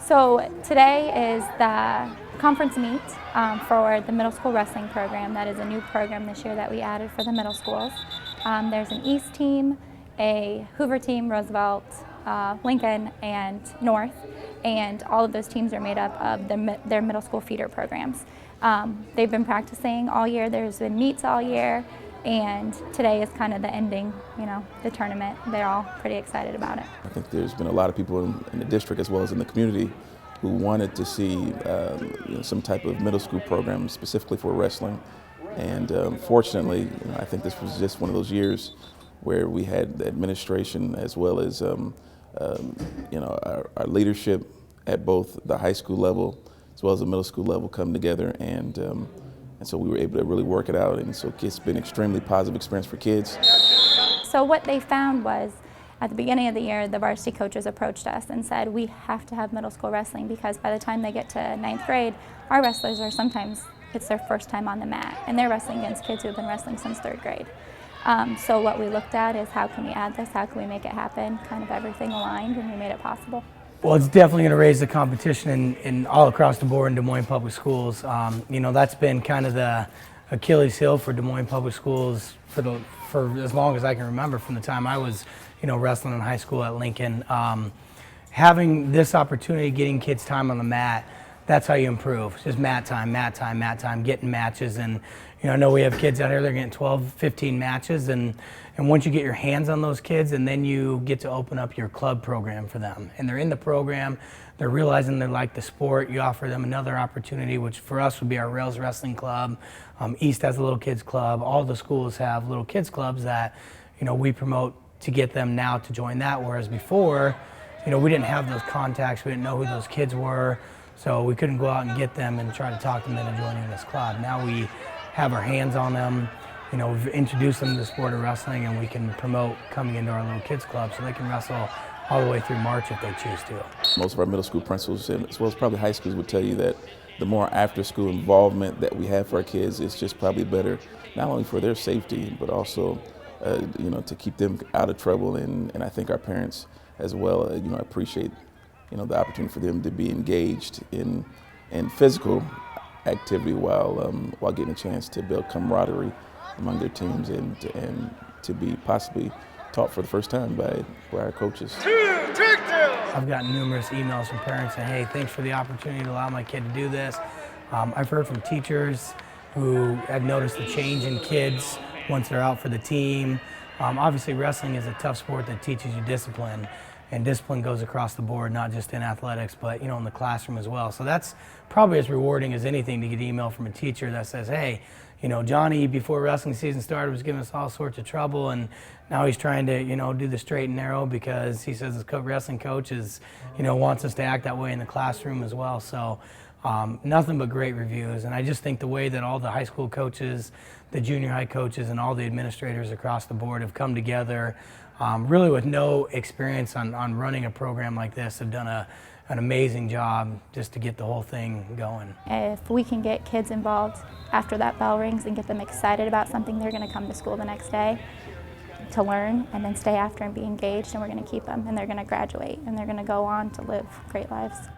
So today is the conference meet for the middle school wrestling program. That is a new program this year that we added for the middle schools. There's an East team, a Hoover team, Roosevelt, Lincoln, and North, and all of those teams are made up of their middle school feeder programs. They've been practicing all year. There's been meets all year, and today is kind of the ending, the tournament. They're all pretty excited about it. I think there's been a lot of people in the district as well as in the community who wanted to see some type of middle school program specifically for wrestling. And fortunately, I think this was just one of those years where we had the administration as well as our leadership at both the high school level as well as the middle school level come together, and so we were able to really work it out, and so it's been an extremely positive experience for kids. So what they found was, at the beginning of the year, the varsity coaches approached us and said, we have to have middle school wrestling because by the time they get to ninth grade, our wrestlers are sometimes, it's their first time on the mat, and they're wrestling against kids who have been wrestling since third grade. So what we looked at is how can we add this, how can we make it happen, kind of everything aligned, and we made it possible. Well, it's definitely going to raise the competition in all across the board in Des Moines Public Schools. That's been kind of the Achilles heel for Des Moines Public Schools for as long as I can remember, from the time I was, wrestling in high school at Lincoln. Having this opportunity, getting kids time on the mat, that's how you improve. It's just mat time, getting matches. And I know we have kids out here, they're getting 12, 15 matches, and once you get your hands on those kids, and then you get to open up your club program for them. And they're in the program, they're realizing they like the sport, you offer them another opportunity, which for us would be our Rails Wrestling Club. East has a little kids club. All the schools have little kids clubs that, we promote to get them now to join that, whereas before, we didn't have those contacts, we didn't know who those kids were, so we couldn't go out and get them and try to talk them into joining this club. Now we have our hands on them, we've introduced them to the sport of wrestling, and we can promote coming into our little kids club so they can wrestle all the way through March if they choose to. Most of our middle school principals, as well as probably high schools, would tell you that the more after school involvement that we have for our kids is just probably better, not only for their safety, but also to keep them out of trouble. And I think our parents as well, appreciate the opportunity for them to be engaged in physical activity while getting a chance to build camaraderie among their teams and to be possibly taught for the first time by our coaches. I've gotten numerous emails from parents saying, hey, thanks for the opportunity to allow my kid to do this. I've heard from teachers who have noticed the change in kids once they're out for the team. Obviously wrestling is a tough sport that teaches you discipline, and discipline goes across the board, not just in athletics, but in the classroom as well. So that's probably as rewarding as anything, to get an email from a teacher that says, hey, Johnny, before wrestling season started, was giving us all sorts of trouble, and now he's trying to, do the straight and narrow because he says his wrestling coach is, wants us to act that way in the classroom as well. So nothing but great reviews. And I just think the way that all the high school coaches, the junior high coaches, and all the administrators across the board have come together, really with no experience on running a program like this, have done an amazing job just to get the whole thing going. If we can get kids involved after that bell rings and get them excited about something, they're going to come to school the next day to learn and then stay after and be engaged, and we're going to keep them, and they're going to graduate, and they're going to go on to live great lives.